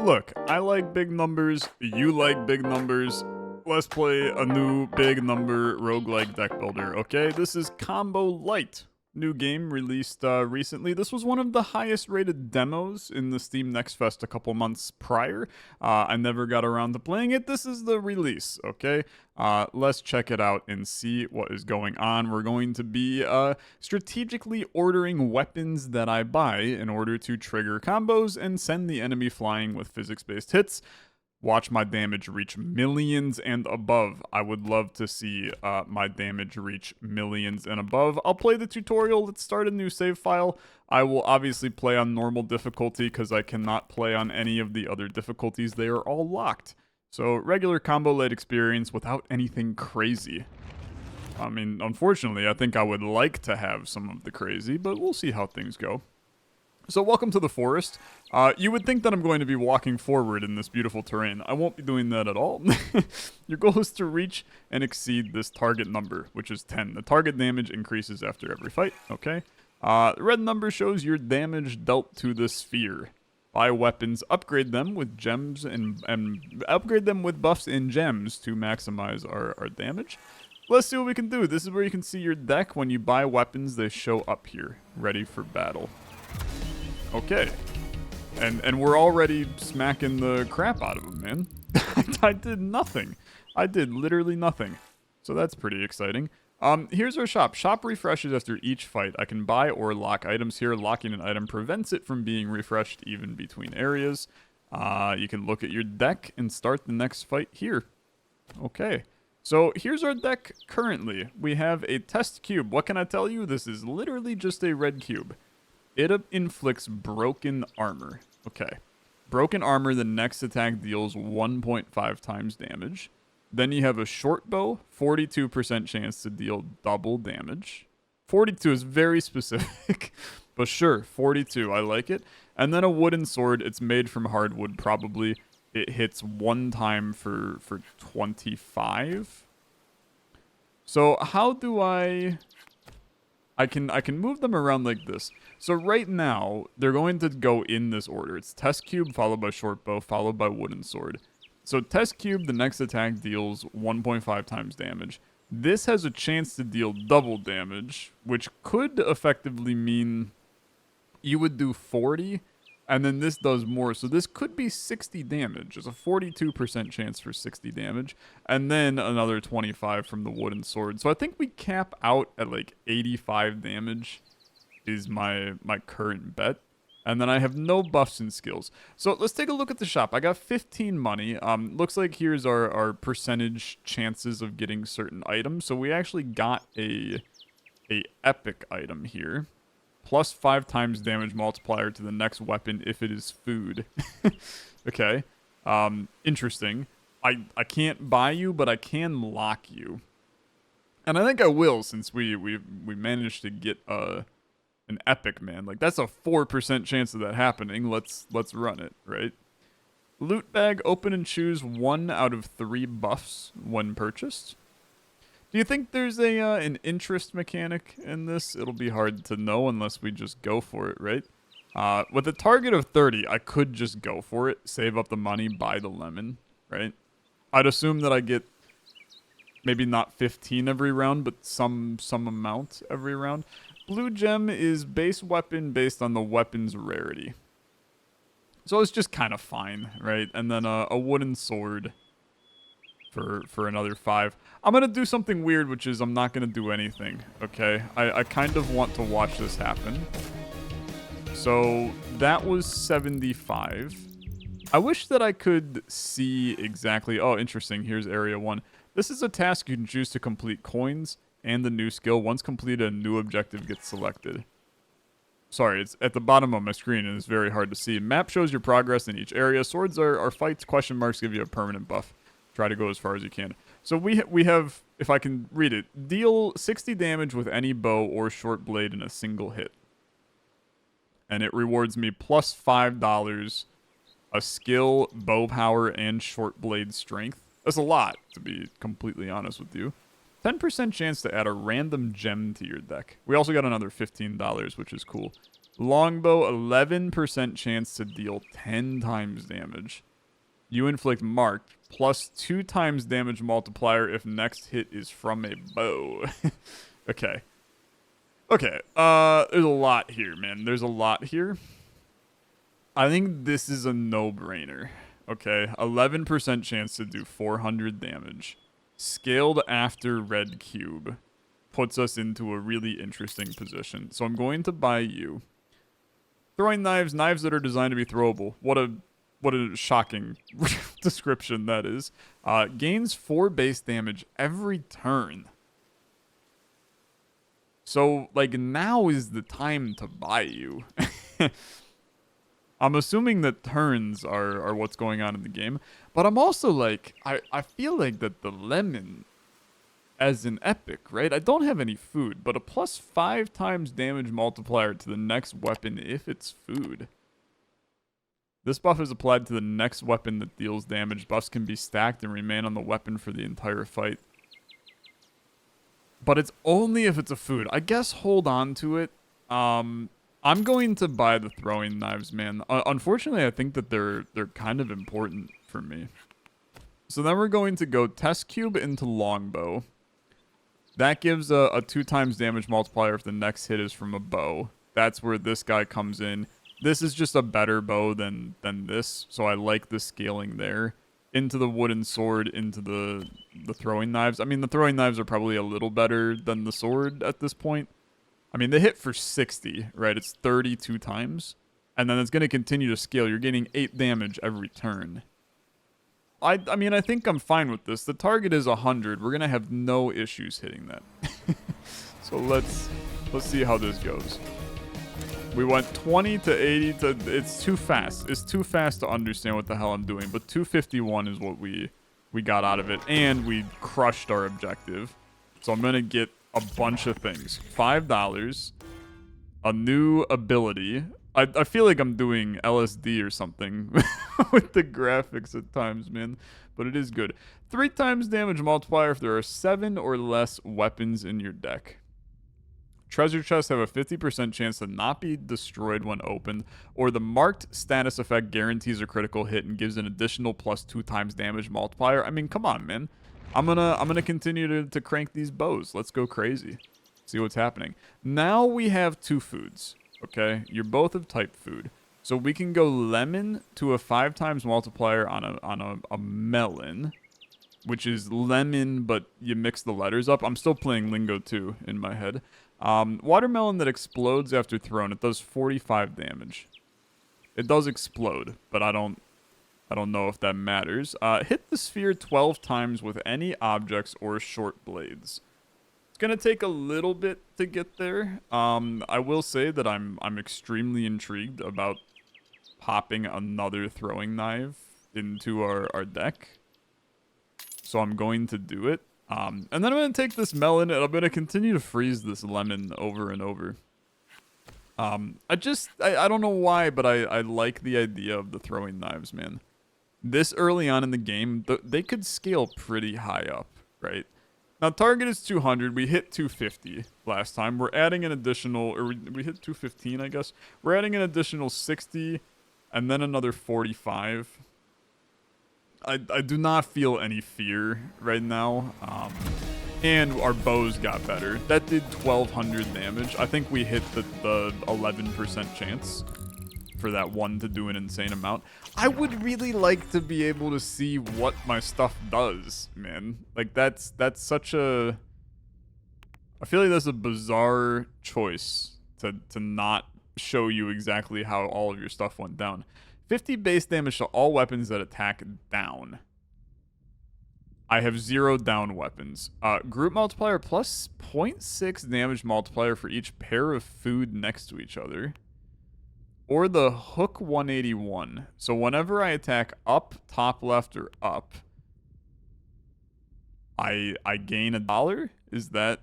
Look, I like big numbers, you like big numbers. Let's play a new big number roguelike deck builder, okay? This is Combolite. New game released recently. This was one of the highest rated demos in the Steam Next Fest a couple months prior. I never got around to playing it. This is the release, okay? Let's check it out and see what is going on. We're going to be strategically ordering weapons that I buy in order to trigger combos and send the enemy flying with physics-based hits. Watch my damage reach millions and above. I would love to see my damage reach millions and above. I'll play the tutorial. Let's start a new save file. I will obviously play on normal difficulty because I cannot play on any of the other difficulties. They are all locked. So regular combo-late experience without anything crazy. I mean, unfortunately, I think I would like to have some of the crazy, but we'll see how things go. So welcome to the forest. You would think that I'm going to be walking forward in this beautiful terrain. I won't be doing that at all. Your goal is to reach and exceed this target number, which is 10. The target damage increases after every fight, okay? The red number shows your damage dealt to the sphere. Buy weapons, upgrade them with gems, and upgrade them with buffs and gems to maximize our damage. Let's see what we can do. This is where you can see your deck. When you buy weapons, they show up here, ready for battle. Okay. And we're already smacking the crap out of him, man. I did nothing. I did literally nothing. So that's pretty exciting. Here's our shop. Shop refreshes after each fight. I can buy or lock items here. Locking an item prevents it from being refreshed even between areas. You can look at your deck and start the next fight here. Okay. So here's our deck currently. We have a test cube. What can I tell you? This is literally just a red cube. It inflicts broken armor. Okay. Broken armor, the next attack deals 1.5 times damage. Then you have a short bow, 42% chance to deal double damage. 42 is very specific, but sure, 42, I like it. And then a wooden sword, it's made from hardwood probably. It hits one time for 25. So how do I can move them around like this. So right now, they're going to go in this order. It's test cube, followed by short bow, followed by wooden sword. So test cube, the next attack deals 1.5 times damage. This has a chance to deal double damage, which could effectively mean you would do 40, and then this does more. So this could be 60 damage. There's a 42% chance for 60 damage. And then another 25 from the wooden sword. So I think we cap out at like 85 damage is my current bet. And then I have no buffs and skills. So let's take a look at the shop. I got 15 money. Looks like here's our percentage chances of getting certain items. So we actually got a epic item here. Plus 5 times damage multiplier to the next weapon if it is food. Okay. Interesting. I can't buy you, but I can lock you. And I think I will, since we managed to get an epic, man. Like, that's a 4% chance of that happening. Let's run it, right? Loot bag, open and choose 1 out of 3 buffs when purchased. Do you think there's an interest mechanic in this? It'll be hard to know unless we just go for it, right? With a target of 30, I could just go for it, save up the money, buy the lemon, right? I'd assume that I get maybe not 15 every round, but some amount every round. Blue gem is base weapon based on the weapon's rarity. So it's just kind of fine, right? And then a wooden sword for another 5. I'm going to do something weird, which is I'm not going to do anything, okay? I kind of want to watch this happen. So that was 75. I wish that I could see exactly... Oh, interesting. Here's area 1. This is a task you can choose to complete coins and the new skill. Once completed, a new objective gets selected. Sorry, it's at the bottom of my screen and it's very hard to see. Map shows your progress in each area. Swords are fights. Question marks give you a permanent buff. Try to go as far as you can. So we have, if I can read it, deal 60 damage with any bow or short blade in a single hit. And it rewards me plus $5, a skill, bow power, and short blade strength. That's a lot, to be completely honest with you. 10% chance to add a random gem to your deck. We also got another $15, which is cool. Longbow, 11% chance to deal 10 times damage. You inflict marked, plus 2 times damage multiplier if next hit is from a bow. Okay. Okay, there's a lot here, man. There's a lot here. I think this is a no-brainer. Okay, 11% chance to do 400 damage. Scaled after red cube puts us into a really interesting position. So I'm going to buy you. Throwing knives, knives that are designed to be throwable. What a shocking description that is. Gains 4 base damage every turn. So, like, now is the time to buy you. I'm assuming that turns are what's going on in the game. But I'm also like, I feel like that the lemon as an epic, right? I don't have any food, but a plus 5 times damage multiplier to the next weapon if it's food. This buff is applied to the next weapon that deals damage. Buffs can be stacked and remain on the weapon for the entire fight. But it's only if it's a food. I guess hold on to it. I'm going to buy the throwing knives, man. Unfortunately, I think that they're kind of important for me. So then we're going to go test cube into longbow. That gives a 2 times damage multiplier if the next hit is from a bow. That's where this guy comes in. This is just a better bow than this, so I like the scaling there. Into the wooden sword, into the throwing knives. I mean, the throwing knives are probably a little better than the sword at this point. I mean, they hit for 60, right? It's 32 times. And then it's going to continue to scale. You're getting 8 damage every turn. I mean, I think I'm fine with this. The target is 100. We're going to have no issues hitting that. So let's see how this goes. We went 20 to 80 to... It's too fast. It's too fast to understand what the hell I'm doing. But 251 is what we got out of it. And we crushed our objective. So I'm going to get a bunch of things. $5. A new ability. I feel like I'm doing LSD or something with the graphics at times, man. But it is good. 3 times damage multiplier if there are 7 or less weapons in your deck. Treasure chests have a 50% chance to not be destroyed when opened, or the marked status effect guarantees a critical hit and gives an additional plus 2 times damage multiplier. I mean, come on, man. I'm gonna continue to crank these bows. Let's go crazy. See what's happening. Now we have 2 foods. Okay, you're both of type food, so we can go lemon to a 5 times multiplier on a melon, which is lemon, but you mix the letters up. I'm still playing lingo 2 in my head. Watermelon that explodes after thrown. It does 45 damage. It does explode, but I don't know if that matters. Hit the sphere 12 times with any objects or short blades. It's gonna take a little bit to get there. I will say that I'm extremely intrigued about popping another throwing knife into our deck. So I'm going to do it. And then I'm going to take this melon and I'm going to continue to freeze this lemon over and over. I don't know why, but I like the idea of the throwing knives, man. This early on in the game, they could scale pretty high up, right? Now, target is 200. We hit 250 last time. We're adding an additional, or we hit 215, I guess. We're adding an additional 60 and then another 45. I do not feel any fear right now. And our bows got better. That did 1,200 damage. I think we hit the 11% chance for that one to do an insane amount. I would really like to be able to see what my stuff does, man. Like, that's such a... I feel like that's a bizarre choice to not show you exactly how all of your stuff went down. 50 base damage to all weapons that attack down. I have 0 down weapons. Group multiplier plus 0.6 damage multiplier for each pair of food next to each other. Or the hook 181. So whenever I attack up, top left, or up, I gain $1? Is that...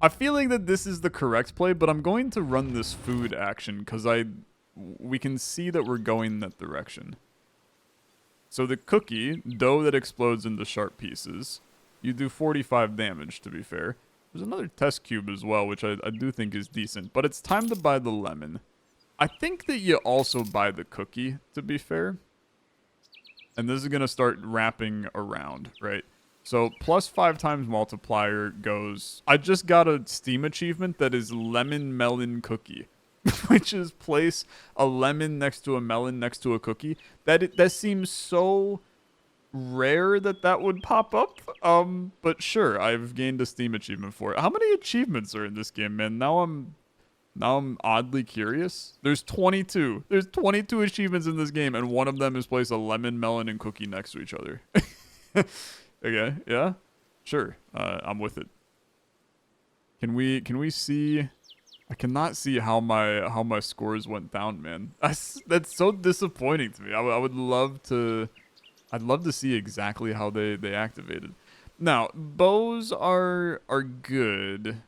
I feel like that this is the correct play, but I'm going to run this food action because we can see that we're going that direction. So the cookie, dough that explodes into sharp pieces. You do 45 damage, to be fair. There's another test cube as well, which I do think is decent. But it's time to buy the lemon. I think that you also buy the cookie, to be fair. And this is going to start wrapping around, right? So plus 5 times multiplier goes... I just got a Steam achievement that is lemon melon cookie. Which is place a lemon next to a melon next to a cookie. That seems so rare that would pop up. But sure, I've gained a Steam achievement for it. How many achievements are in this game, man? Now I'm oddly curious. There's 22. There's 22 achievements in this game, and one of them is place a lemon, melon, and cookie next to each other. Okay, yeah, sure. I'm with it. Can we see? I cannot see how my scores went down, man. That's so disappointing to me. I would love to. I'd love to see exactly how they activated. Now, bows are good,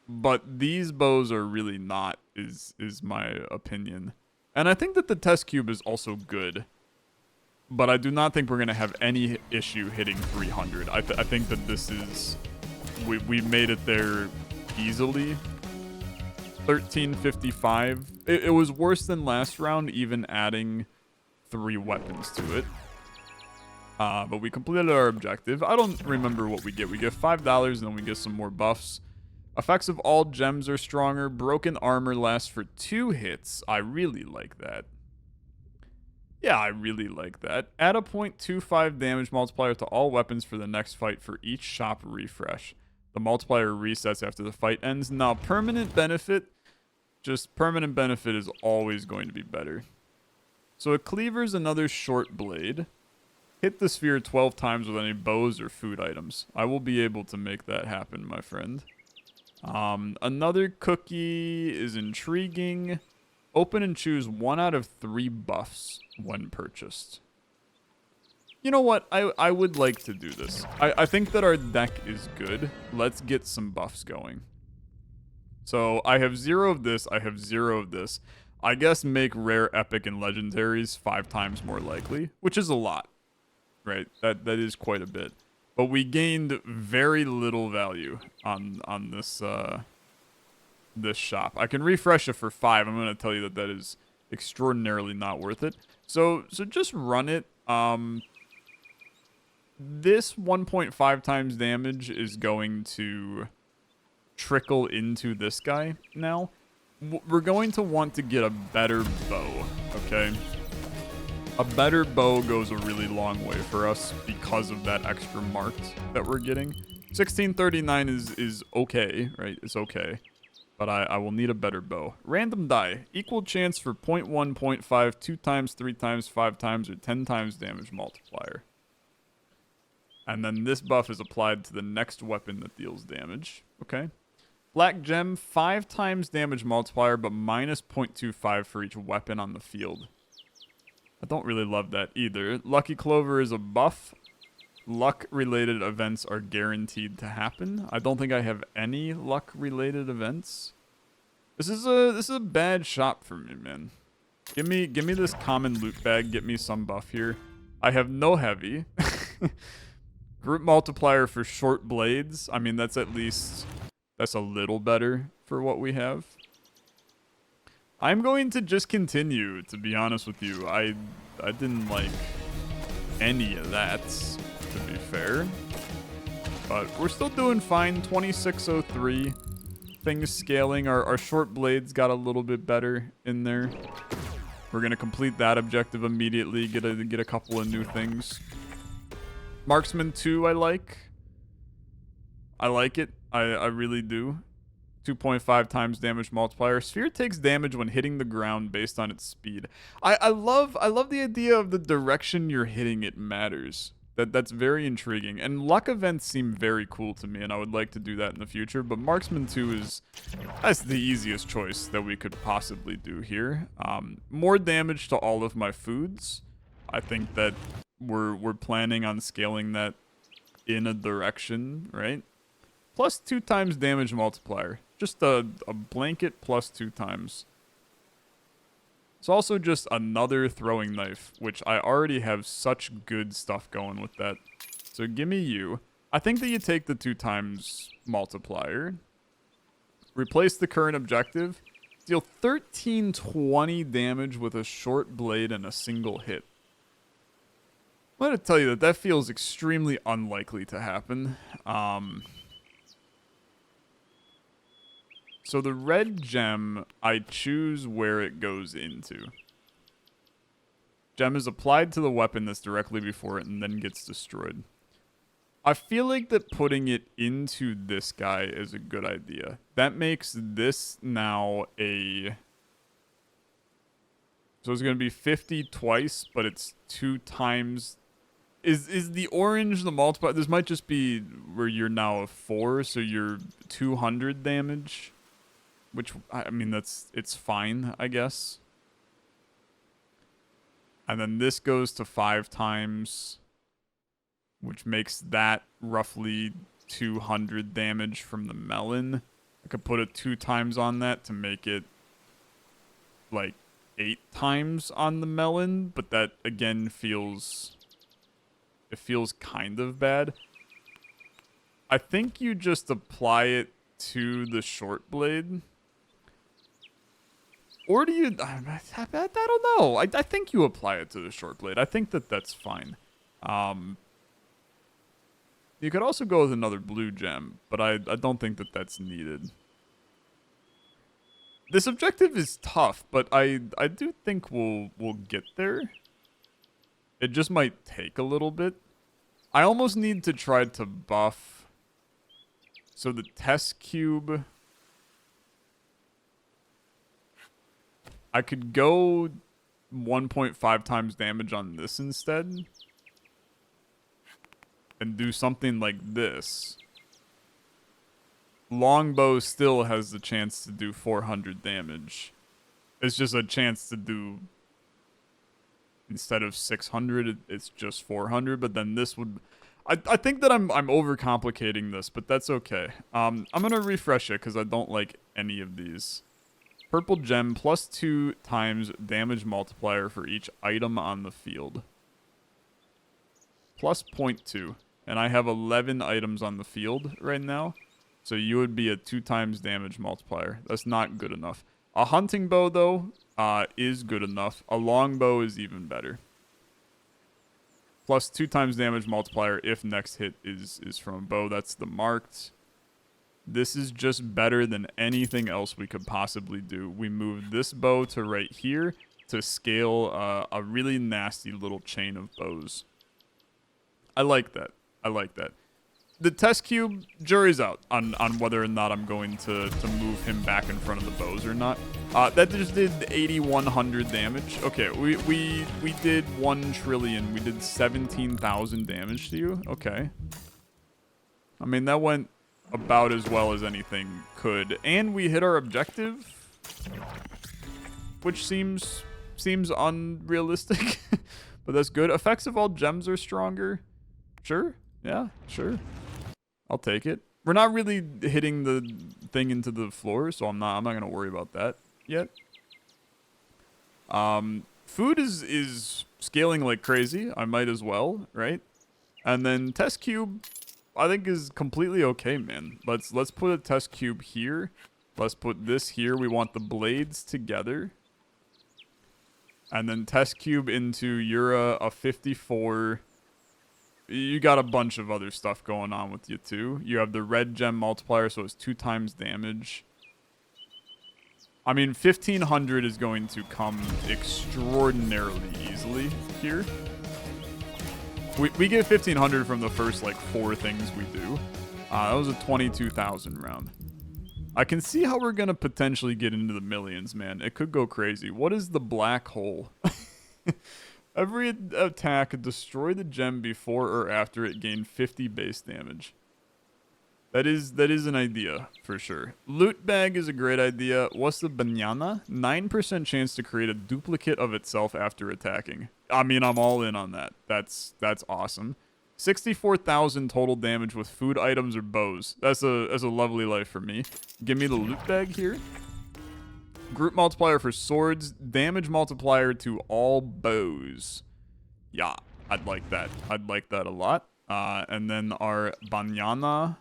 but these bows are really not, is my opinion. And I think that the test cube is also good, but I do not think we're going to have any issue hitting 300. I think that this is... We made it there easily. 1355. It was worse than last round, even adding 3 weapons to it. But we completed our objective. I don't remember what we get. We get $5 and then we get some more buffs. Effects of all gems are stronger. Broken armor lasts for 2 hits. I really like that. Yeah, I really like that. Add a 0.25 damage multiplier to all weapons for the next fight for each shop refresh. The multiplier resets after the fight ends. Now, permanent benefit. Just permanent benefit is always going to be better. So a cleaver is another short blade. Hit the sphere 12 times with any bows or food items. I will be able to make that happen, my friend. Another cookie is intriguing. Open and choose 1 out of 3 buffs when purchased. You know what? I would like to do this. I think that our deck is good. Let's get some buffs going. So I have 0 of this. I have 0 of this. I guess make rare, epic, and legendaries 5 times more likely, which is a lot, right? That is quite a bit. But we gained very little value on this this shop. I can refresh it for 5. I'm going to tell you that is extraordinarily not worth it. So just run it. This 1.5 times damage is going to trickle into this guy now. We're going to want to get a better bow, okay? A better bow goes a really long way for us because of that extra marked that we're getting. 1639 is okay, right? It's okay. But I will need a better bow. Random die. Equal chance for 0.1, 0.5, 2 times, 3 times, 5 times, or 10 times damage multiplier. And then this buff is applied to the next weapon that deals damage. Okay. Black gem, 5 times damage multiplier, but minus 0.25 for each weapon on the field. I don't really love that either. Lucky Clover is a buff. Luck-related events are guaranteed to happen. I don't think I have any luck-related events. This is a bad shop for me, man. Give me this common loot bag. Get me some buff here. I have no heavy. Group multiplier for short blades. I mean, that's at least... That's a little better for what we have. I'm going to just continue, to be honest with you. I didn't like any of that, to be fair. But we're still doing fine. 2603. Things scaling. Our short blades got a little bit better in there. We're going to complete that objective immediately. Get a couple of new things. Marksman 2 I like. I like it. I really do. 2.5 times damage multiplier. Sphere takes damage when hitting the ground based on its speed. I love the idea of the direction you're hitting it matters. That's very intriguing. And luck events seem very cool to me, and I would like to do that in the future. But Marksman 2 that's the easiest choice that we could possibly do here. More damage to all of my foods. I think that we're planning on scaling that in a direction, right? Plus 2 times damage multiplier. Just a blanket plus 2 times. It's also just another throwing knife, which I already have such good stuff going with that. So give me you. I think that you take the 2 times multiplier. Replace the current objective. Deal 1320 damage with a short blade and a single hit. I'm going to tell you that that feels extremely unlikely to happen. So the red gem, I choose where it goes into. Gem is applied to the weapon that's directly before it and then gets destroyed. I feel like that putting it into this guy is a good idea. That makes this now a... So it's going to be 50 twice, but it's 2 times... Is the orange the multiplier? This might just be where you're now a 4, so you're 200 damage. Which, I mean, it's fine, I guess. And then this goes to 5 times, which makes that roughly 200 damage from the melon. I could put it 2 times on that to make it like 8 times on the melon, but that again feels... It feels kind of bad. I think you just apply it to the short blade. Or do you... I don't know. I think you apply it to the short blade. I think that that's fine. You could also go with another blue gem, but I don't think that that's needed. This objective is tough, but I do think we'll get there. It just might take a little bit. I almost need to try to buff. So the test cube... I could go 1.5 times damage on this instead. And do something like this. Longbow still has the chance to do 400 damage. It's just a chance to do... Instead of 600, it's just 400. But then this would... I think that I'm overcomplicating this, but that's okay. I'm going to refresh it because I don't like any of these. Purple gem plus 2 times damage multiplier for each item on the field. Plus 0.2. And I have 11 items on the field right now. So you would be a 2 times damage multiplier. That's not good enough. A hunting bow, though, is good enough. A longbow is even better. Plus 2 times damage multiplier if next hit is from a bow. That's the marked. This is just better than anything else we could possibly do. We moved this bow to right here to scale a really nasty little chain of bows. I like that. I like that. The test cube, jury's out on whether or not I'm going to move him back in front of the bows or not. That just did 8,100 damage. Okay, we did 1 trillion. We did 17,000 damage to you. Okay. I mean, that went about as well as anything could. And we hit our objective, which seems unrealistic. But that's good. Effects of all gems are stronger. Sure. Yeah, sure. I'll take it. We're not really hitting the thing into the floor, so I'm not gonna worry about that yet. Food is scaling like crazy. I might as well, right? And then test cube, I think is completely okay, man. Let's put a test cube here. Let's put this here. We want the blades together. And then test cube into Yura, a 54. You got a bunch of other stuff going on with you, too. You have the red gem multiplier, so it's 2 times damage. I mean, 1,500 is going to come extraordinarily easily here. We get 1,500 from the first, like, 4 things we do. That was a 22,000 round. I can see how we're going to potentially get into the millions, man. It could go crazy. What is the black hole? Every attack, destroy the gem before or after it gained 50 base damage. That is an idea, for sure. Loot bag is a great idea. What's the banana? 9% chance to create a duplicate of itself after attacking. I mean, I'm all in on that. That's awesome. 64,000 total damage with food items or bows. That's a lovely life for me. Give me the loot bag here. Group multiplier for swords. Damage multiplier to all bows. Yeah, I'd like that. I'd like that a lot. And then our banana.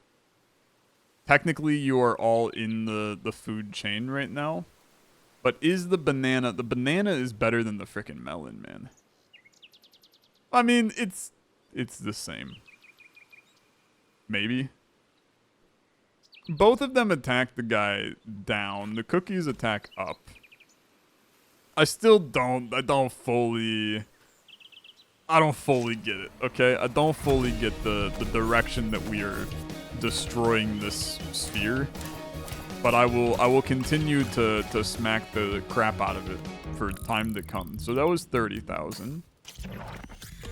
Technically, you are all in the food chain right now. But is the banana is better than the frickin' melon, man. I mean, it's the same. Maybe. Both of them attack the guy down. The cookies attack up. I don't fully get it, okay? I don't fully get the direction that we are destroying this sphere. But I will continue to smack the crap out of it for time to come. So that was 30,000.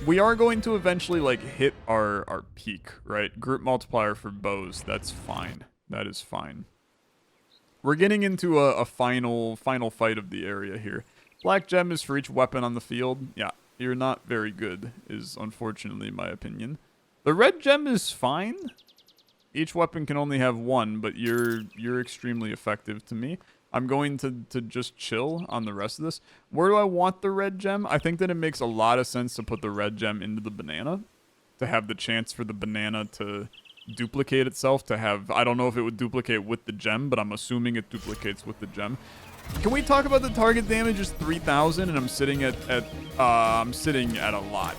We are going to eventually like hit our peak, right? Group multiplier for bows. That's fine. That is fine. We're getting into a final fight of the area here. Black gem is for each weapon on the field. Yeah, you're not very good, is unfortunately my opinion. The red gem is fine. Each weapon can only have one, but you're extremely effective to me. I'm going to just chill on the rest of this. Where do I want the red gem? I think that it makes a lot of sense to put the red gem into the banana. To have the chance for the banana to duplicate itself. To have, I don't know if it would duplicate with the gem, but I'm assuming it duplicates with the gem. Can we talk about the target damage is 3,000 and I'm sitting at a lot.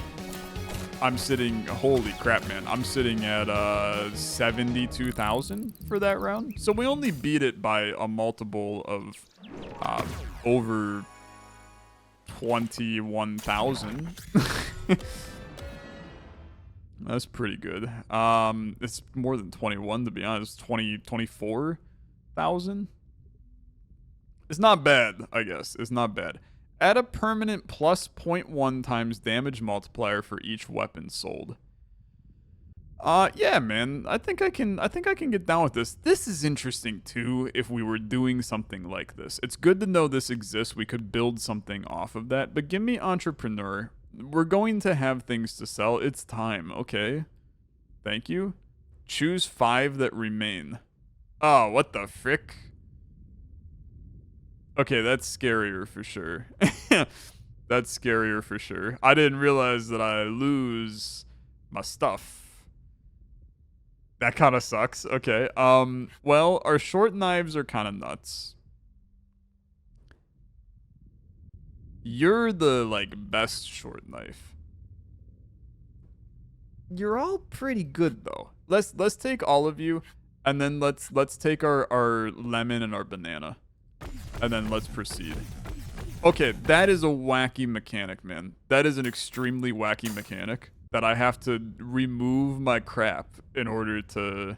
I'm sitting, holy crap, man. I'm sitting at 72,000 for that round. So we only beat it by a multiple of over 21,000. That's pretty good. It's more than 21 to be honest. 24,000. It's not bad, I guess. It's not bad. Add a permanent plus 0.1 times damage multiplier for each weapon sold. Yeah, man. I think I can get down with this. This is interesting too if we were doing something like this. It's good to know this exists. We could build something off of that. But give me entrepreneur. We're going to have things to sell. It's time. Okay. Thank you. Choose 5 that remain. Oh, what the frick? Okay, that's scarier for sure. That's scarier for sure. I didn't realize that I lose my stuff. That kind of sucks. Okay. Well, our short knives are kind of nuts. You're the like best short knife. You're all pretty good though. Let's take all of you, and then let's take our lemon and our banana. And then let's proceed. Okay, that is a wacky mechanic, man. That is an extremely wacky mechanic that I have to remove my crap in order to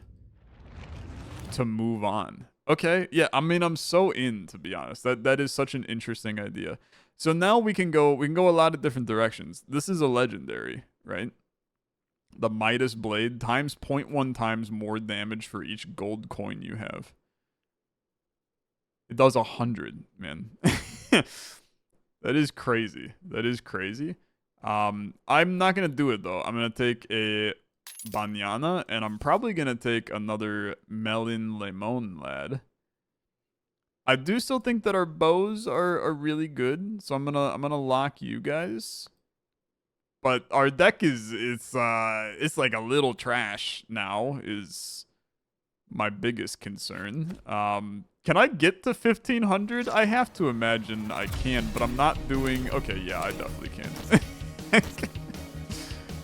move on. Okay, yeah, I mean, I'm so in, to be honest. That is such an interesting idea. So now we can go a lot of different directions. This is a legendary, right? The Midas Blade times 0.1 times more damage for each gold coin you have. It does 100, man. That is crazy. That is crazy. I'm not going to do it, though. I'm going to take a banana, and I'm probably going to take another melon lemon lad. I do still think that our bows are really good, so I'm gonna lock you guys. But our deck it's like a little trash now is my biggest concern. Can I get to 1,500? I have to imagine I can, but I'm not doing... Okay, yeah, I definitely can.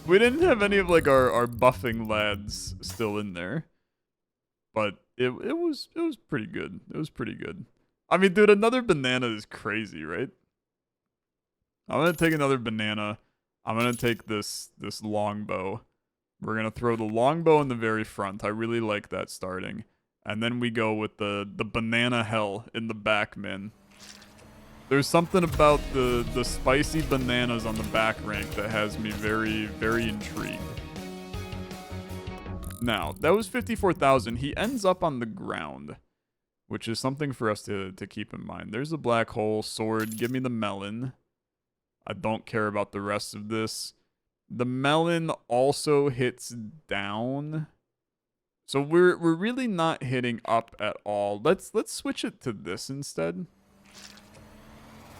We didn't have any of, like, our buffing lads still in there. But it was pretty good. It was pretty good. I mean, dude, another banana is crazy, right? I'm gonna take another banana. I'm gonna take this longbow. We're gonna throw the longbow in the very front. I really like that starting. And then we go with the banana hell in the back, man. There's something about the spicy bananas on the back rank that has me very, very intrigued. Now, that was 54,000. He ends up on the ground, which is something for us to keep in mind. There's a black hole, sword, give me the melon. I don't care about the rest of this. The melon also hits down. So we're really not hitting up at all. Let's switch it to this instead.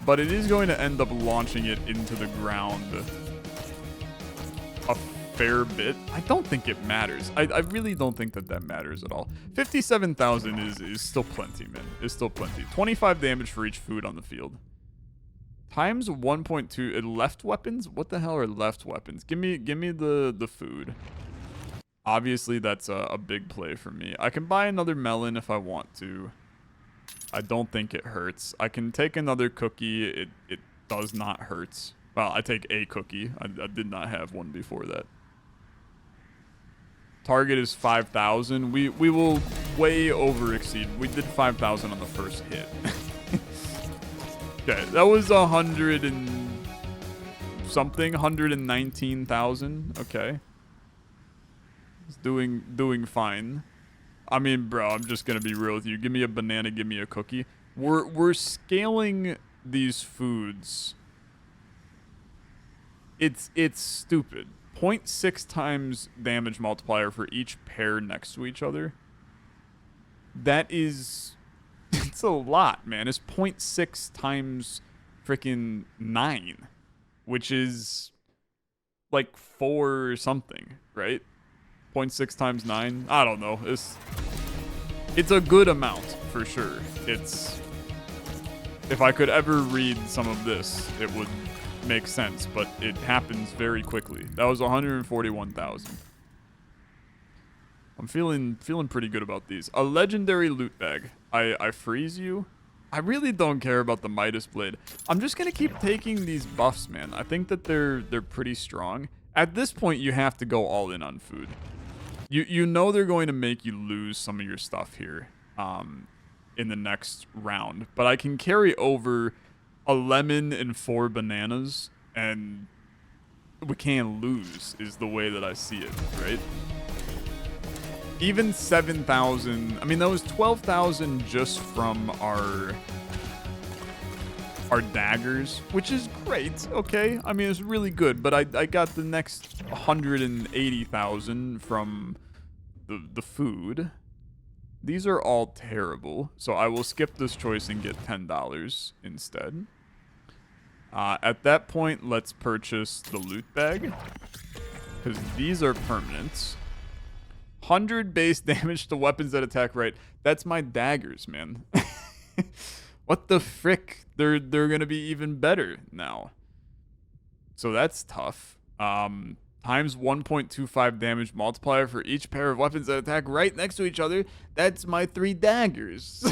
But it is going to end up launching it into the ground a fair bit. I don't think it matters. I really don't think that matters at all. 57,000 is still plenty, man. It's still plenty. 25 damage for each food on the field. Times 1.2 left weapons? What the hell are left weapons? Give me the food. Obviously, that's a big play for me. I can buy another melon if I want to. I don't think it hurts. I can take another cookie. It does not hurt. Well, I take a cookie. I did not have one before that. Target is 5,000. We will way over exceed. We did 5,000 on the first hit. Okay, that was 100 and something. 119,000. Okay. It's doing fine. I mean, bro, I'm just gonna be real with you. Give me a banana, give me a cookie. We're scaling these foods. It's stupid. 0.6 times damage multiplier for each pair next to each other. That is, it's a lot, man. It's 0.6 times freaking 9, which is like 4 or something, right? 0.6 times 9. I don't know. It's a good amount for sure. It's, if I could ever read some of this, it would make sense, but it happens very quickly. That was 141,000. I'm feeling pretty good about these. A legendary loot bag. I freeze you. I really don't care about the Midas blade. I'm just gonna keep taking these buffs, man. I think that they're pretty strong. At this point, you have to go all in on food. You know they're going to make you lose some of your stuff here in the next round. But I can carry over a lemon and 4 bananas, and we can't lose is the way that I see it, right? Even 7,000, I mean, that was 12,000 just from our daggers, which is great, okay? I mean, it's really good, but I got the next 180,000 from the food. These are all terrible, so I will skip this choice and get $10 instead. At that point, let's purchase the loot bag, because these are permanent. 100 base damage to weapons that attack right. That's my daggers, man. What the frick? They're gonna be even better now. So that's tough. Times 1.25 damage multiplier for each pair of weapons that attack right next to each other. That's my 3 daggers.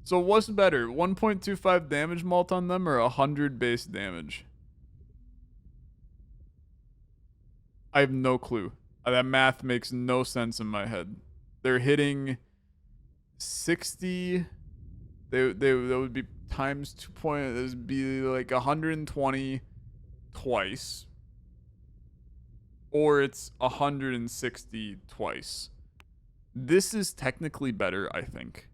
So what's better? 1.25 damage mult on them or 100 base damage? I have no clue. That math makes no sense in my head. They're hitting 60. That would be times 2 point. This would be like 120 twice, or it's 160 twice. This is technically better, I think.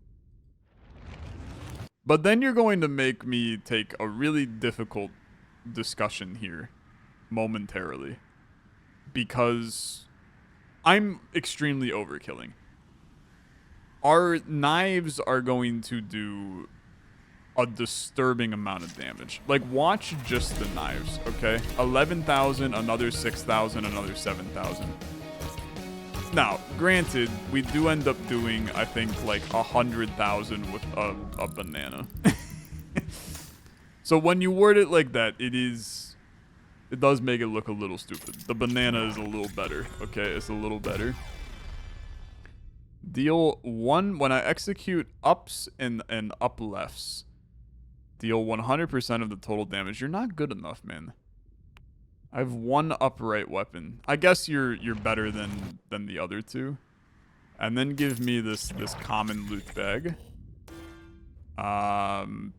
But then you're going to make me take a really difficult discussion here momentarily, because I'm extremely overkilling. Our knives are going to do a disturbing amount of damage. Like, watch just the knives, okay? 11,000, another 6,000, another 7,000. Now, granted, we do end up doing, I think, like 100,000 with a banana. So when you word it like that, it does make it look a little stupid. The banana is a little better, okay? It's a little better. Deal 1 when I execute ups and up lefts. Deal 100% of the total damage. You're not good enough, man. I have 1 upright weapon. I guess you're better than the other 2. And then give me this common loot bag. Down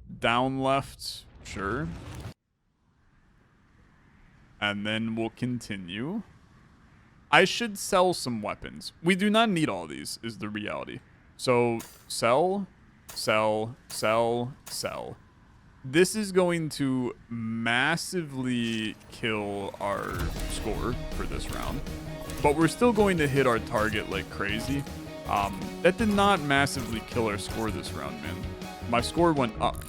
left, sure. And then we'll continue. I should sell some weapons. We do not need all these, is the reality. So, sell, sell, sell, sell. This is going to massively kill our score for this round. But we're still going to hit our target like crazy. That did not massively kill our score this round, man. My score went up.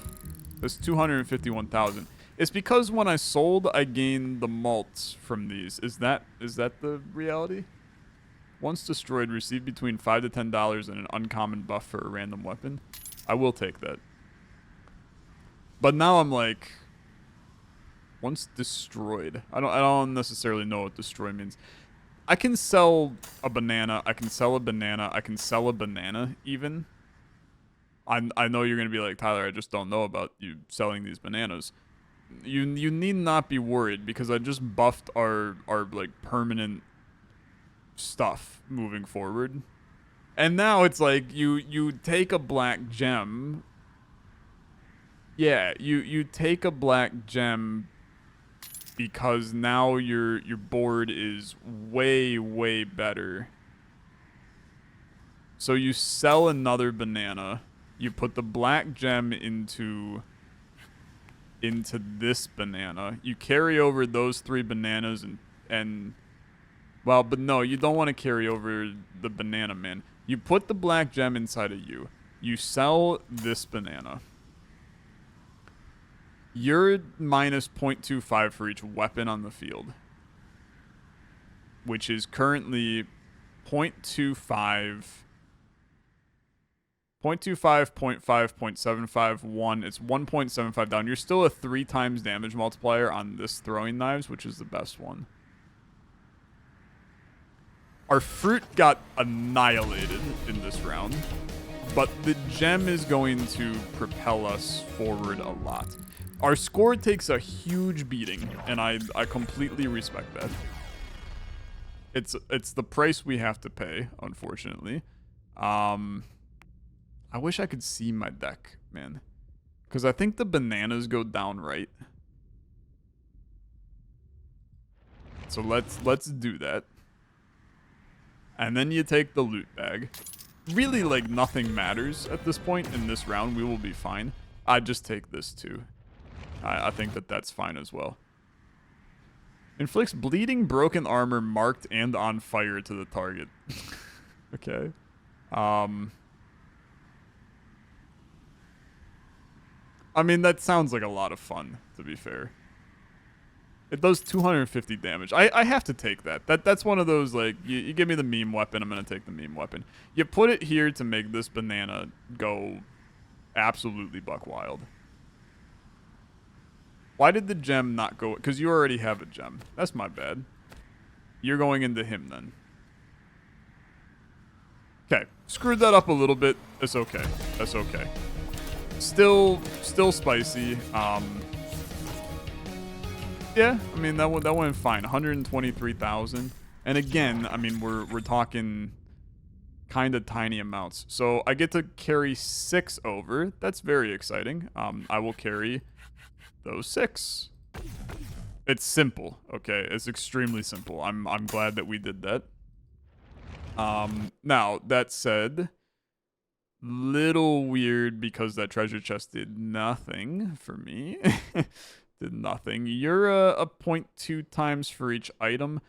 That's 251,000. It's because when I sold, I gained the malts from these. Is that the reality? Once destroyed, receive between $5 to $10 and an uncommon buff for a random weapon. I will take that. But now I'm like, once destroyed. I don't necessarily know what destroy means. I can sell a banana. I can sell a banana. I can sell a banana even. I know you're gonna be like, Tyler, I just don't know about you selling these bananas. You need not be worried because I just buffed our like permanent stuff moving forward. And now it's like you take a black gem. Yeah, you take a black gem because now your board is way better. So you sell another banana, you put the black gem into this banana. You carry over those 3 bananas and well, but no, you don't want to carry over the banana, man. You put the black gem inside of you. You sell this banana. You're minus 0.25 for each weapon on the field, which is currently 0.25, 0.25, 0.5, 0.75, 1. It's 1.75 down. You're still a 3 times damage multiplier on this throwing knives, which is the best one. Our fruit got annihilated in this round, but the gem is going to propel us forward a lot. Our score takes a huge beating, and I completely respect that. It's the price we have to pay, unfortunately. I wish I could see my deck, man. Because I think the bananas go down right. So let's do that. And then you take the loot bag. Really, like, nothing matters at this point in this round. We will be fine. I just take this too. I think that's fine as well. Inflicts bleeding, broken armor, marked, and on fire to the target. Okay. I mean, that sounds like a lot of fun, to be fair. It does 250 damage. I have to take that. That's one of those, like, you give me the meme weapon, I'm going to take the meme weapon. You put it here to make this banana go absolutely buck wild. Why did the gem not go? Because you already have a gem. That's my bad. You're going into him then. Okay. Screwed that up a little bit. It's okay. That's okay. Still spicy. Yeah, I mean, that went fine. 123,000. And again, I mean, we're talking kind of tiny amounts. So I get to carry 6 over. That's very exciting. I will carry those 6. It's simple, okay? It's extremely simple. I'm glad that we did that. Now, that said, little weird because that treasure chest did nothing for me. Did nothing. You're a 0.2 times for each item.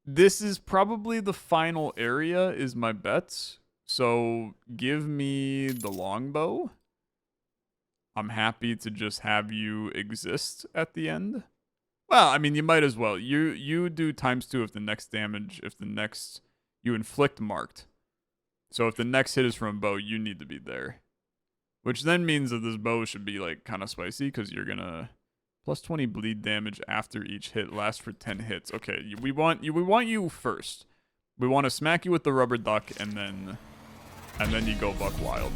This is probably the final area is my bet. So give me the longbow. I'm happy to just have you exist at the end. Well, I mean, you might as well. You do ×2 if the next damage, if the next you inflict marked. So if the next hit is from a bow, you need to be there. Which then means that this bow should be like kind of spicy because you're gonna plus 20 bleed damage after each hit, lasts for 10 hits. Okay, we want you first. We want to smack you with the rubber duck and then you go buck wild.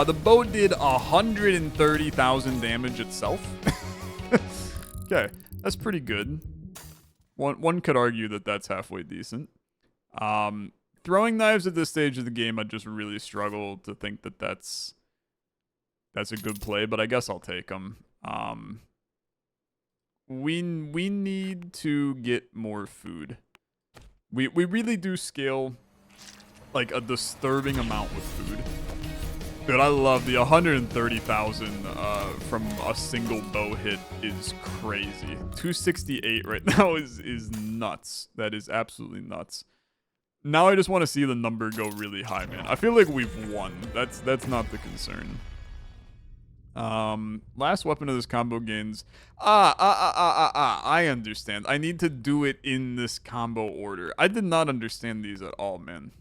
The bow did 130,000 damage itself. Okay, that's pretty good. One could argue that that's halfway decent. Throwing knives at this stage of the game, I just really struggle to think that that's a good play, but I guess I'll take them. We need to get more food. We really do scale like a disturbing amount with food. Dude, I love the 130,000 from a single bow hit is crazy. 268 right now is nuts. That is absolutely nuts. Now I just want to see the number go really high, man. I feel like we've won. That's not the concern. Last weapon of this combo gains. I understand. I need to do it in this combo order. I did not understand these at all, man.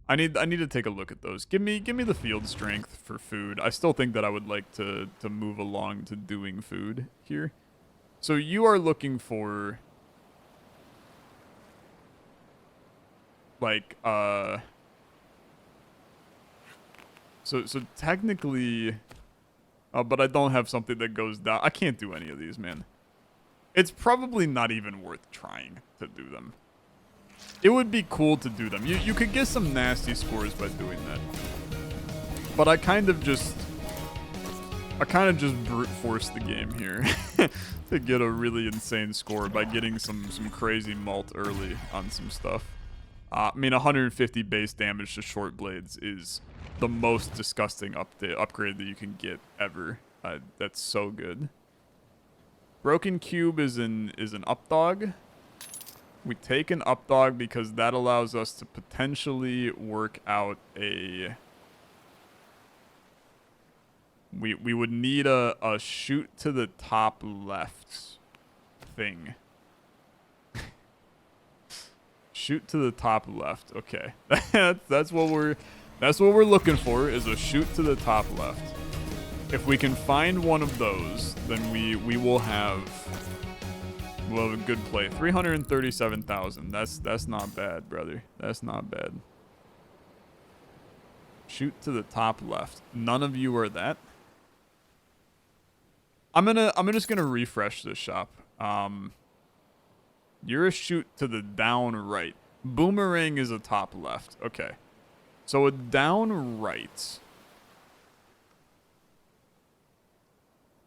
I need to take a look at those. Give me the field strength for food. I still think that I would like to move along to doing food here. So you are looking for like so technically but I don't have something that goes down. I can't do any of these, man. It's probably not even worth trying to do them. It would be cool to do them. You could get some nasty scores by doing that. But I kind of just brute force the game here to get a really insane score by getting some crazy mult early on some stuff. I mean, 150 base damage to short blades is the most disgusting upgrade that you can get ever. That's so good. Broken cube is an up dog. We take an up dog because that allows us to potentially work out a... We would need a shoot to the top left thing. Shoot to the top left. Okay. that's what we're looking for, is a shoot to the top left. If we can find one of those, then we will have a good play. 337,000. That's not bad, brother. That's not bad. Shoot to the top left. None of you are that. I'm just gonna refresh this shop. You're a shoot to the down right. Boomerang is a top left. Okay. So a down right.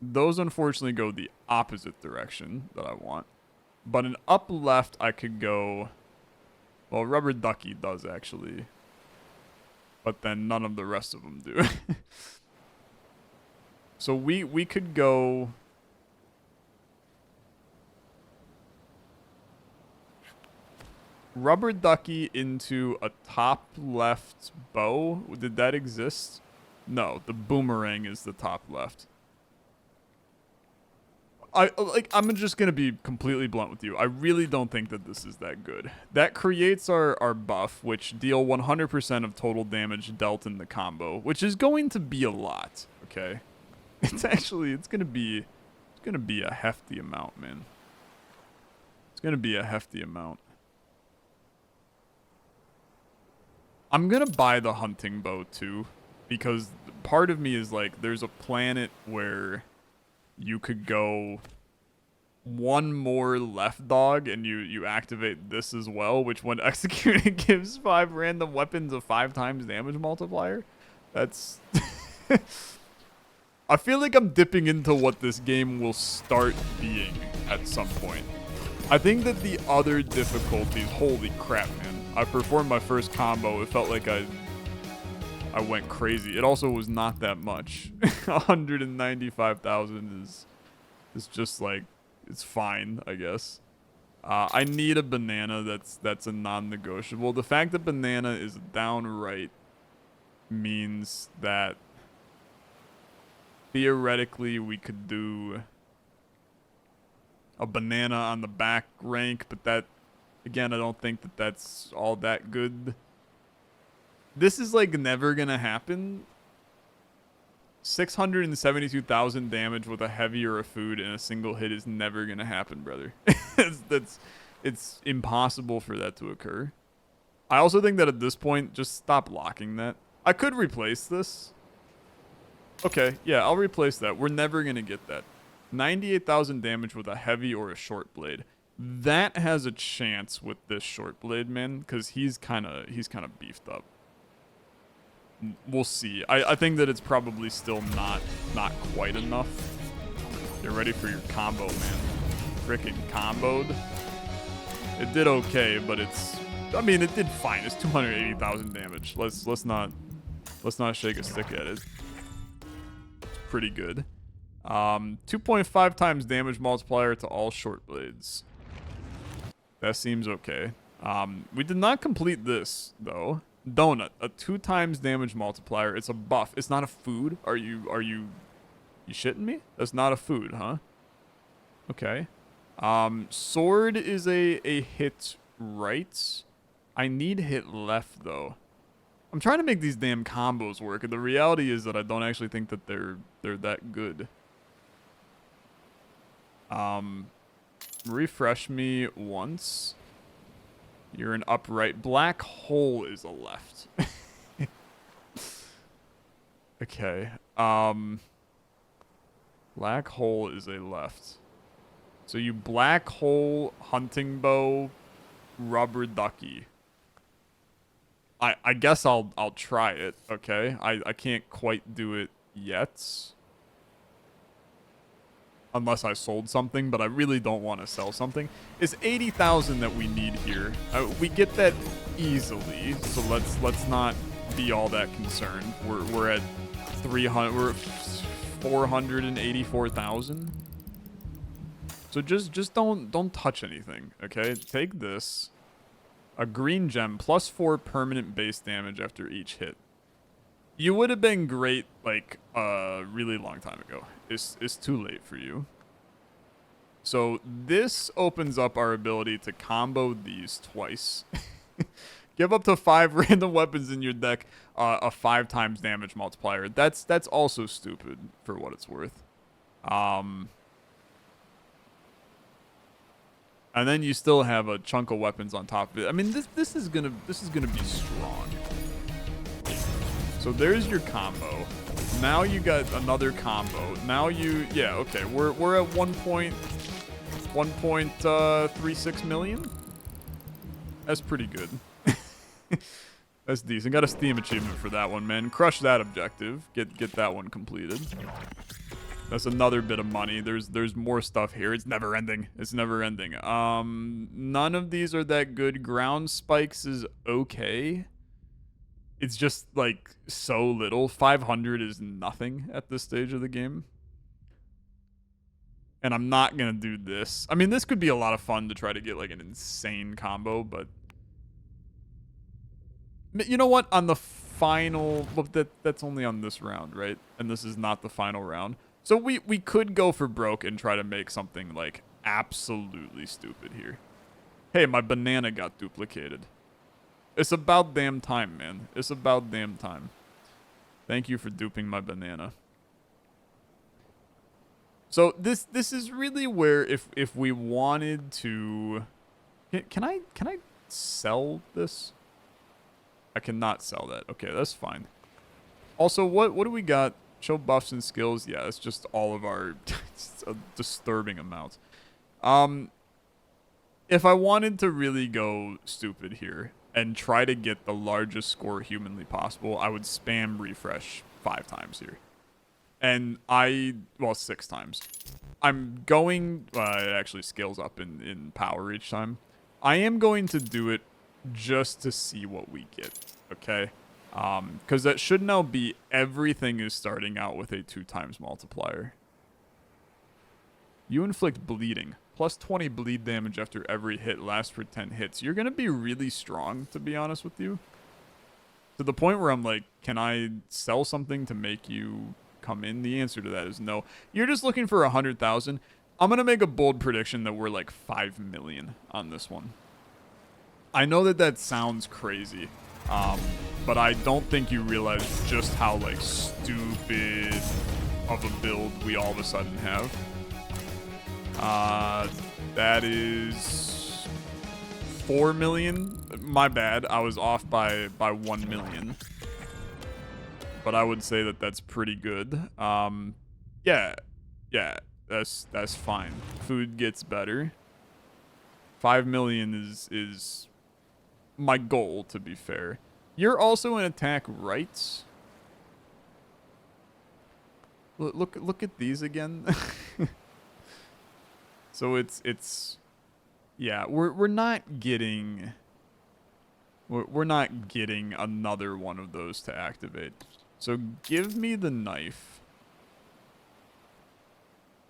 Those unfortunately go the opposite direction that I want. But an up left I could go... Well, rubber ducky does actually. But then none of the rest of them do. So we could go... Rubber ducky into a top left bow. Did that exist? No, the boomerang is the top left. I'm just gonna be completely blunt with you. I really don't think that this is that good. That creates our buff, which deal 100% of total damage dealt in the combo, which is going to be a lot. Okay, it's gonna be a hefty amount, man. It's gonna be a hefty amount. I'm gonna buy the hunting bow too, because part of me is like, there's a planet where you could go one more left dog and you activate this as well, which when executed gives 5 random weapons a 5 times damage multiplier. That's... I feel like I'm dipping into what this game will start being at some point. I think that the other difficulties... Holy crap, man. I performed my first combo. It felt like I went crazy. It also was not that much. 195,000 is just like, it's fine, I guess. I need a banana that's a non-negotiable. The fact that banana is down right means that theoretically we could do a banana on the back rank, but that, again, I don't think that that's all that good. This is like never gonna happen. 672,000 damage with a heavy or a food in a single hit is never gonna happen, brother. It's impossible for that to occur. I also think that at this point, just stop locking that. I could replace this. Okay, yeah, I'll replace that. We're never gonna get that. 98,000 damage with a heavy or a short blade. That has a chance with this short blade, man, because he's kind of beefed up. We'll see. I think that it's probably still not quite enough. You're ready for your combo, man. Frickin' comboed. It did okay, but it's... I mean, it did fine. It's 280,000 damage. Let's not shake a stick at it. It's pretty good. 2.5 times damage multiplier to all short blades. That seems okay. We did not complete this, though. Donut, a 2 times damage multiplier. It's a buff. It's not a food. You shitting me? That's not a food, huh? Okay. Sword is a hit right. I need hit left though. I'm trying to make these damn combos work, and the reality is that I don't actually think that they're that good. Refresh me once. You're an upright. Black hole is a left. Okay. Black hole is a left. So you black hole, hunting bow, rubber ducky. I guess I'll try it, okay? I can't quite do it yet. Unless I sold something, but I really don't want to sell something. It's 80,000 that we need here. We get that easily, so let's not be all that concerned. We're at 300. We're 484,000. So just don't touch anything, okay? Take this. A green gem, +4 permanent base damage after each hit. You would have been great, like, a really long time ago. It's too late for you. So this opens up our ability to combo these twice. Give up to 5 random weapons in your deck, a 5 times damage multiplier. That's also stupid for what it's worth. And then you still have a chunk of weapons on top of it. I mean, this is gonna be strong. So there's your combo. Now you got another combo. Now yeah, okay. We're at 1.36 million. That's pretty good. That's decent. Got a Steam achievement for that one, man. Crush that objective. Get that one completed. That's another bit of money. There's more stuff here. It's never ending. It's never ending. None of these are that good. Ground spikes is okay. It's just like so little. 500 is nothing at this stage of the game. And I'm not gonna do this. I mean, this could be a lot of fun to try to get like an insane combo, but you know what? On the final, well, that's only on this round, right? And this is not the final round. So we could go for broke and try to make something like absolutely stupid here. Hey, my banana got duplicated. It's about damn time, man. It's about damn time. Thank you for duping my banana. So this is really where if we wanted to, can I sell this? I cannot sell that. Okay, that's fine. Also, what do we got? Show buffs and skills. Yeah, it's just all of our. It's a disturbing amount. If I wanted to really go stupid here and try to get the largest score humanly possible, I would spam refresh 5 times here. And well, 6 times. I'm going, it actually scales up in power each time. I am going to do it just to see what we get, okay? Because that should now be everything is starting out with a 2 times multiplier. You inflict bleeding. +20 bleed damage after every hit, lasts for 10 hits. You're going to be really strong, to be honest with you. To the point where I'm like, can I sell something to make you come in? The answer to that is no. You're just looking for 100,000. I'm going to make a bold prediction that we're like 5 million on this one. I know that sounds crazy, but I don't think you realize just how like stupid of a build we all of a sudden have. That is 4 million. My bad. I was off by 1 million. But I would say that that's pretty good. Yeah, that's fine. Food gets better. 5 million is my goal, to be fair. You're also an attack right. Look at these again. So it's yeah, we're not getting another one of those to activate. So give me the knife.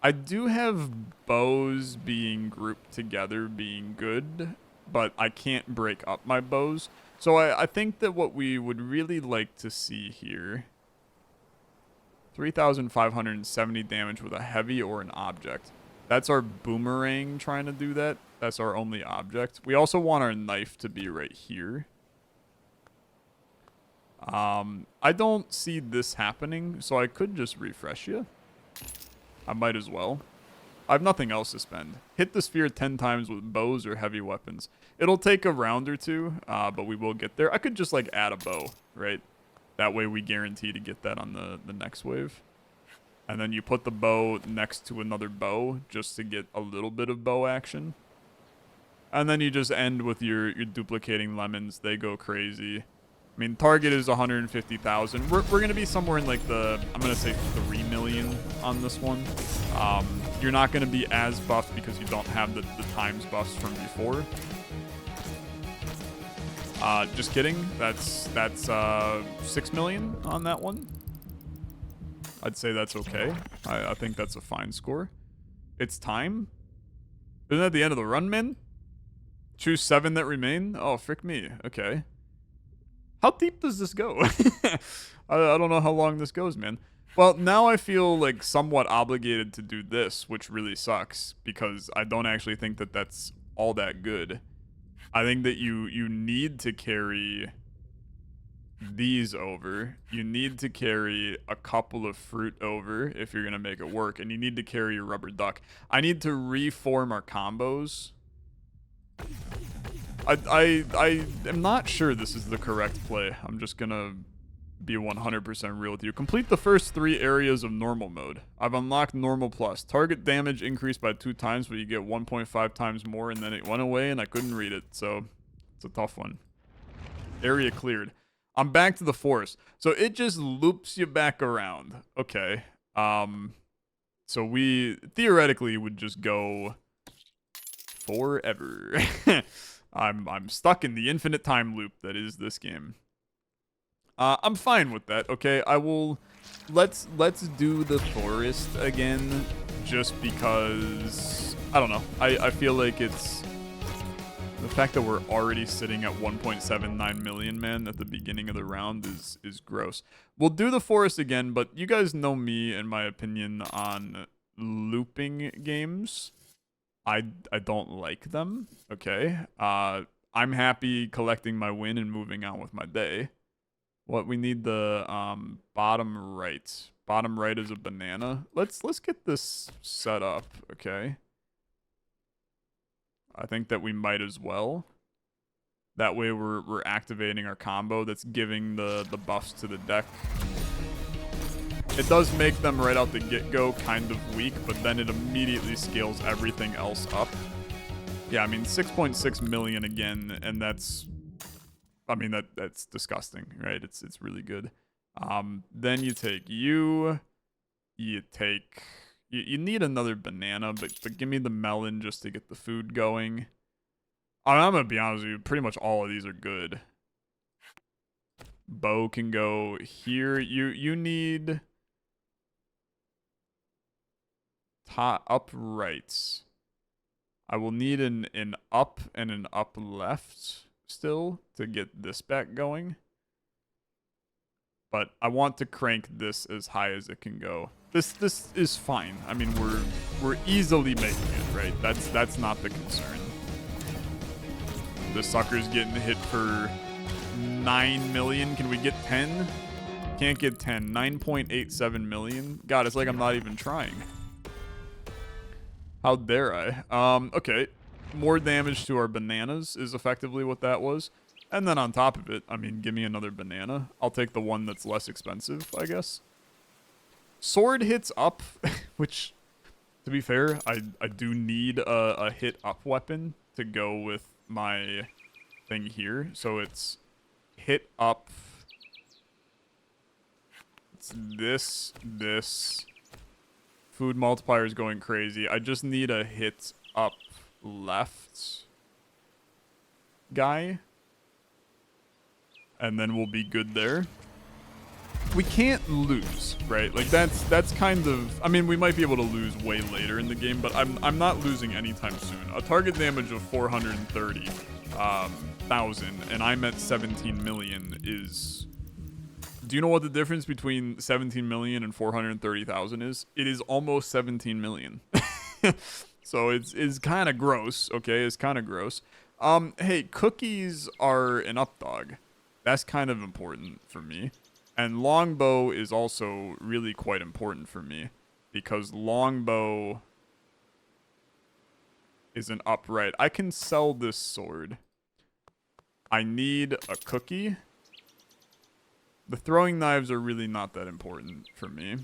I do have bows being grouped together being good, but I can't break up my bows. So I think that what we would really like to see here, 3,570 damage with a heavy or an object. That's our boomerang trying to do that. That's our only object. We also want our knife to be right here. I don't see this happening, so I could just refresh you. I might as well. I have nothing else to spend. Hit the sphere 10 times with bows or heavy weapons. It'll take a round or two, but we will get there. I could just, like, add a bow, right? That way we guarantee to get that on the next wave. And then you put the bow next to another bow just to get a little bit of bow action. And then you just end with your duplicating lemons. They go crazy. I mean, target is 150,000. We're going to be somewhere in, like, I'm going to say 3 million on this one. You're not going to be as buffed because you don't have the times buffs from before. Just kidding. That's 6 million on that one. I'd say that's okay. I think that's a fine score. It's time. Isn't that the end of the run, man? Choose 7 that remain? Oh, frick me. Okay. How deep does this go? I don't know how long this goes, man. Well, now I feel like somewhat obligated to do this, which really sucks because I don't actually think that that's all that good. I think that you need to carry these over. You need to carry a couple of fruit over if you're going to make it work. And you need to carry your rubber duck. I need to reform our combos. I am not sure this is the correct play. I'm just going to be 100% real with you. Complete the first 3 areas of normal mode. I've unlocked normal plus. Target damage increased by 2 times, but you get 1.5 times more, and then it went away, and I couldn't read it, so it's a tough one. Area cleared. I'm back to the forest. So it just loops you back around. Okay. So we theoretically would just go forever. I'm stuck in the infinite time loop that is this game. I'm fine with that. Okay, I will. Let's do the forest again, just because I don't know. I feel like it's the fact that we're already sitting at 1.79 million, man, at the beginning of the round is gross. We'll do the forest again, but you guys know me and my opinion on looping games. I don't like them. Okay. I'm happy collecting my win and moving on with my day. What we need the bottom right. Bottom right is a banana. Let's get this set up, okay? I think that we might as well. That way we're activating our combo that's giving the buffs to the deck. It does make them right out the get-go kind of weak, but then it immediately scales everything else up. Yeah, I mean 6.6 million again, and that's I mean that's disgusting, right? It's really good. Then you take you need another banana, but give me the melon just to get the food going. I'm gonna be honest with you, pretty much all of these are good. Bow can go here. You need uprights. I will need an up and an up left still to get this back going. But I want to crank this as high as it can go. This is fine. I mean, we're easily making it, right? That's not the concern. The sucker's getting hit for 9 million. Can we get 10? Can't get 10. 9.87 million. God, it's like I'm not even trying. How dare I? Okay. More damage to our bananas is effectively what that was. And then on top of it, I mean, give me another banana. I'll take the one that's less expensive, I guess. Sword hits up, which, to be fair, I do need a hit up weapon to go with my thing here. So it's hit up. It's this. Food multiplier is going crazy. I just need a hit up left guy. And then we'll be good there. We can't lose, right? Like that's kind of, I mean, we might be able to lose way later in the game, but I'm not losing anytime soon. A target damage of 430 400,000 and I'm at 17 million is... Do you know what the difference between 17 million and 430,000 is? It is almost 17 million. So it's kind of gross, okay? It's kind of gross. Hey, cookies are an up dog. That's kind of important for me. And longbow is also really quite important for me because longbow is an upright. I can sell this sword. I need a cookie. The throwing knives are really not that important for me.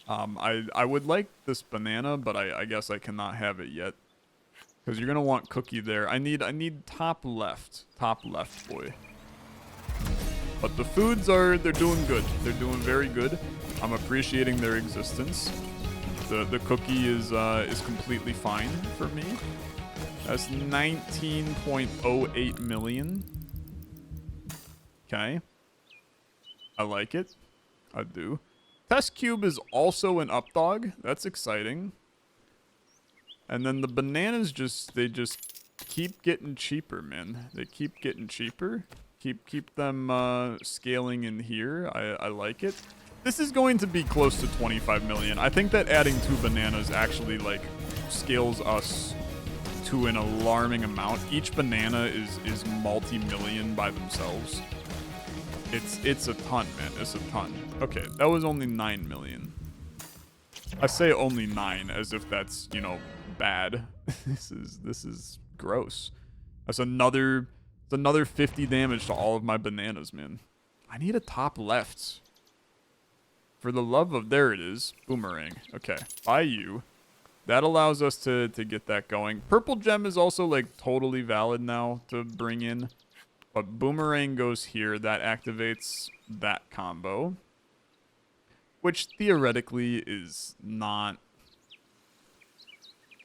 I would like this banana, but I guess I cannot have it yet. Because you're gonna want cookie there. I need top left. Top left, boy. But the foods they're doing good. They're doing very good. I'm appreciating their existence. The cookie is completely fine for me. That's 19.08 million. Okay. I like it. I do. Test cube is also an up dog. That's exciting. And then the bananas they just keep getting cheaper, man. They keep getting cheaper. Keep them scaling in here. I like it. This is going to be close to 25 million. I think that adding 2 bananas actually like scales us to an alarming amount. Each banana is multi-million by themselves. It's a ton, man. It's a ton. Okay, that was only 9 million. I say only 9 as if that's, you know, bad. This is gross. That's another 50 damage to all of my bananas, man. I need a top left. For the love of... There it is. Boomerang. Okay. By you. That allows us to get that going. Purple gem is also, like, totally valid now to bring in. But boomerang goes here. That activates that combo. Which theoretically is not...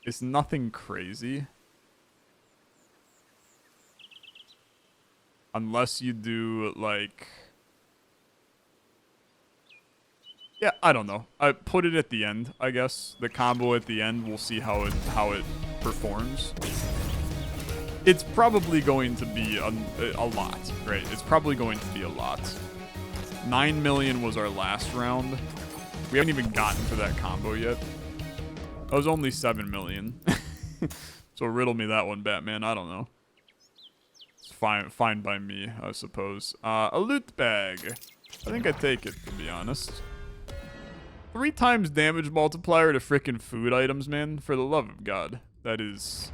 It's nothing crazy. Unless you do, like... Yeah, I don't know. I put it at the end, I guess. The combo at the end, we'll see how it performs. It's probably going to be a lot, right? It's probably going to be a lot. 9 million was our last round. We haven't even gotten to that combo yet. That was only 7 million. So riddle me that one, Batman. I don't know. It's fine by me, I suppose. A loot bag. I think I take it, to be honest. 3 times damage multiplier to frickin' food items, man. For the love of God. That is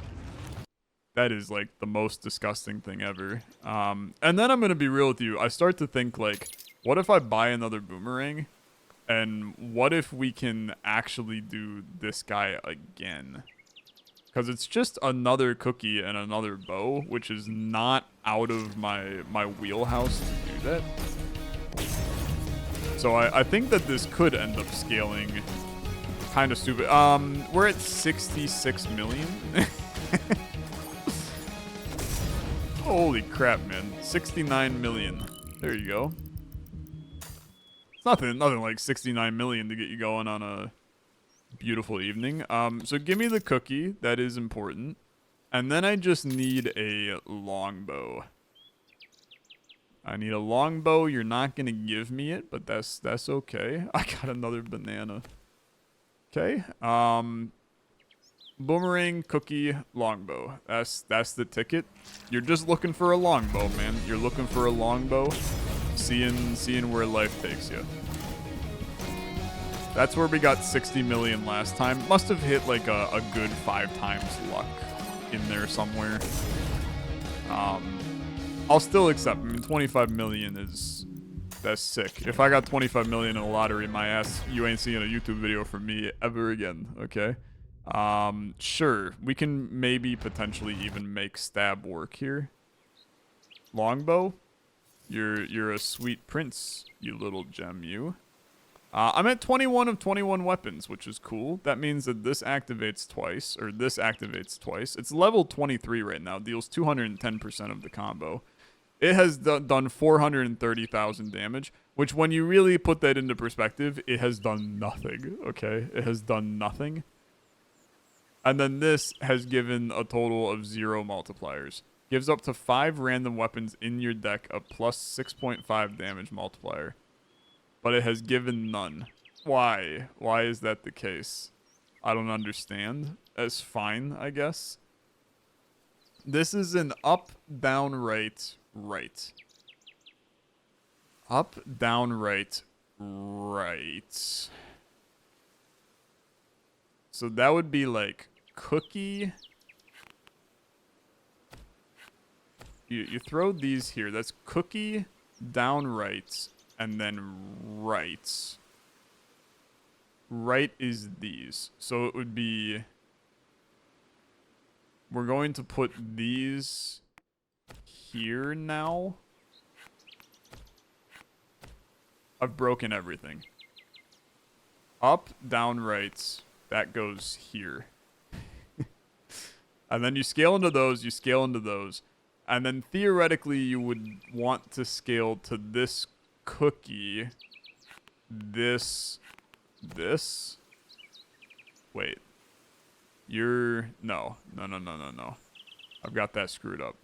like the most disgusting thing ever. And then I'm gonna be real with you. I start to think like, what if I buy another boomerang? And what if we can actually do this guy again? Because it's just another cookie and another bow, which is not out of my wheelhouse to do that. So I think that this could end up scaling kind of stupid. We're at 66 million. Holy crap, man. 69 million. There you go. It's nothing like 69 million to get you going on a beautiful evening. So give me the cookie. That is important. And then I just need a longbow. I need a longbow. You're not going to give me it, but that's okay. I got another banana. Okay. Boomerang, cookie, longbow. That's the ticket. You're just looking for a longbow, man. You're looking for a longbow. Seeing where life takes you. That's where we got 60 million last time. Must have hit like a good 5 times luck in there somewhere. I'll still accept. I mean, 25 million that's sick. If I got 25 million in a lottery, my ass, you ain't seeing a YouTube video from me ever again. Okay. Sure. We can maybe potentially even make stab work here. Longbow. You're a sweet prince, you little gem, you. I'm at 21 of 21 weapons, which is cool. That means that this activates twice, or this activates twice. It's level 23 right now, deals 210% of the combo. It has done 430,000 damage, which when you really put that into perspective, it has done nothing, okay? It has done nothing. And then this has given a total of 0 multipliers. Gives up to 5 random weapons in your deck a plus 6.5 damage multiplier. But it has given none. Why? Why is that the case? I don't understand. It's fine, I guess. This is an up, down, right, right. Up, down, right, right. So that would be like cookie. You throw these here. That's cookie, down, right, and then right. Right is these. So it would be... We're going to put these here now. I've broken everything. Up, down, right. That goes here. And then you scale into those, you scale into those. And then theoretically you would want to scale to this cookie. This. Wait. No. I've got that screwed up.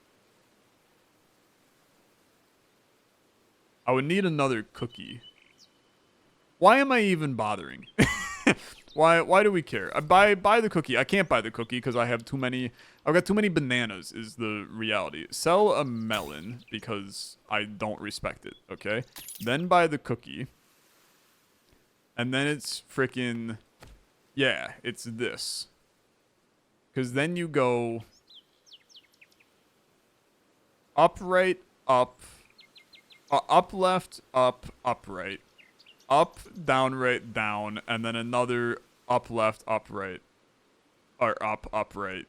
I would need another cookie. Why am I even bothering? Why do we care? I buy the cookie. I can't buy the cookie because I have too many. I've got too many bananas is the reality. Sell a melon because I don't respect it, okay? Then buy the cookie. And then it's freaking... Yeah, it's this. Because then you go... Up, right, up. Up, left, up, right. Up, down, right, down. And then another up, left, up, right. Or up, right.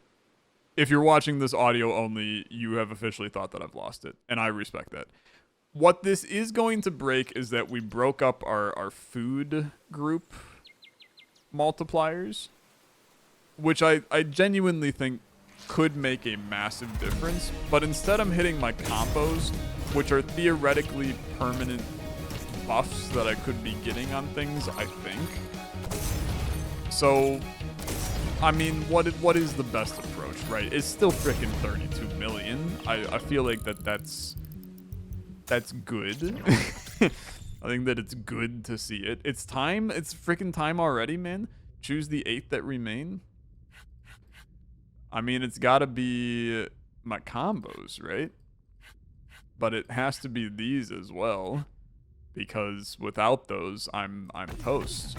If you're watching this audio only, you have officially thought that I've lost it. And I respect that. What this is going to break is that we broke up our food group multipliers, which I genuinely think could make a massive difference. But instead I'm hitting my combos, which are theoretically permanent buffs that I could be getting on things, I think. So, I mean, what is the best approach, right? It's still freaking 32 million. I feel like that's good. I think that it's good to see it. It's time. It's freaking time already, man. Choose the 8 that remain. I mean, it's got to be my combos, right? But it has to be these as well, because without those, I'm toast.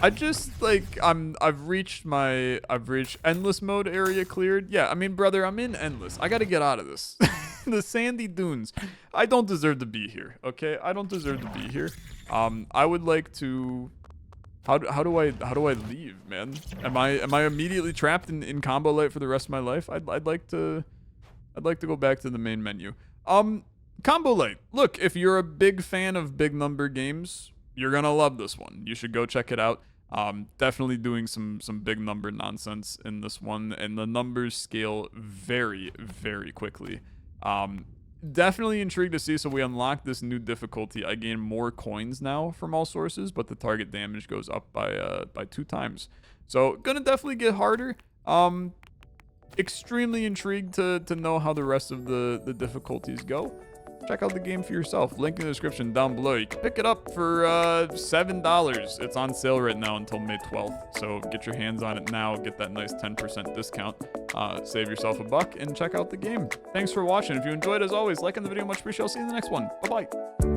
I just like I've reached endless mode area cleared. Yeah, I mean, brother, I'm in endless. I got to get out of this. The sandy dunes. I don't deserve to be here. Okay, I don't deserve to be here. I would like to. How do I leave, man? Am I immediately trapped in Combolite for the rest of my life? I'd like to go back to the main menu. Combolite. Look, if you're a big fan of big number games, you're gonna love this one. You should go check it out. Definitely doing some big number nonsense in this one, and the numbers scale very, very quickly. Definitely intrigued to see. So we unlock this new difficulty. I gain more coins now from all sources, but the target damage goes up by 2 times. So gonna definitely get harder. Extremely intrigued to know how the rest of the difficulties go. Check out the game for yourself. Link in the description down below. You can pick it up for $7. It's on sale right now until May 12th. So get your hands on it now. Get that nice 10% discount. Save yourself $1 and check out the game. Thanks for watching. If you enjoyed, as always, like on the video. Much appreciated. I'll see you in the next one. Bye-bye.